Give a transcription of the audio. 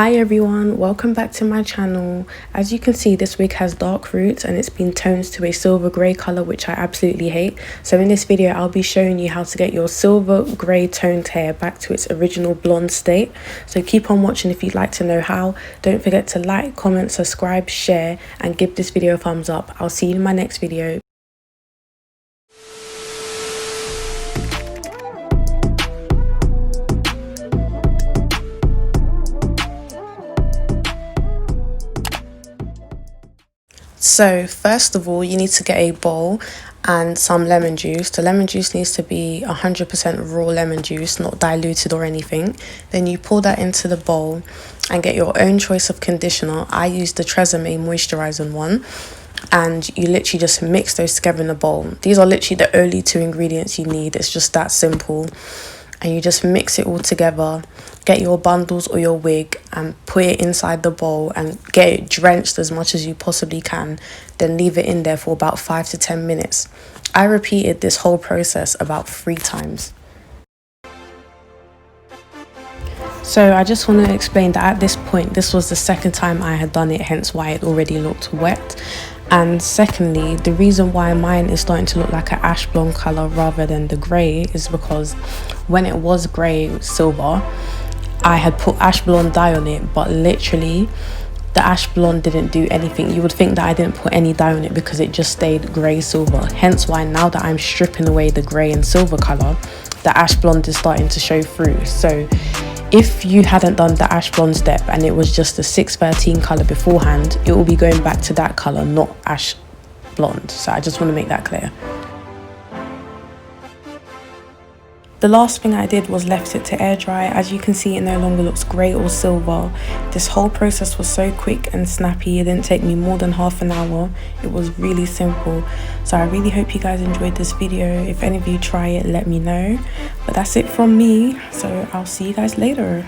Hi everyone, welcome back to my channel. As you can see, this wig has dark roots and it's been toned to a silver grey colour, which I absolutely hate. So in this video I'll be showing you how to get your silver grey toned hair back to its original blonde state. So keep on watching if you'd like to know how. Don't forget to like, comment, subscribe, share and give this video a thumbs up. I'll see you in my next video. So first of all, you need to get a bowl and some lemon juice. The lemon juice needs to be 100% raw lemon juice, not diluted or anything. Then you pour that into the bowl and get your own choice of conditioner. I use the Tresemme moisturizing one. And you literally just mix those together in a bowl. These are literally the only two ingredients you need. It's just that simple. And you just mix it all together, get your bundles or your wig and put it inside the bowl and get it drenched as much as you possibly can. Then leave it in there for about 5 to 10 minutes. I repeated this whole process about 3 times. So I just want to explain that at this point, this was the second time I had done it, hence why it already looked wet. And secondly, the reason why mine is starting to look like an ash blonde colour rather than the grey is because when it was grey silver, I had put ash blonde dye on it, but literally the ash blonde didn't do anything. You would think that I didn't put any dye on it because it just stayed grey silver. Hence why now that I'm stripping away the grey and silver colour, the ash blonde is starting to show through. So if you hadn't done the ash blonde step and it was just the 613 colour beforehand, it will be going back to that colour, not ash blonde. So I just want to make that clear. The last thing I did was left it to air dry. As you can see, it no longer looks grey or silver. This whole process was so quick and snappy. It didn't take me more than half an hour. It was really simple. So I really hope you guys enjoyed this video. If any of you try it, let me know. But that's it from me. So I'll see you guys later.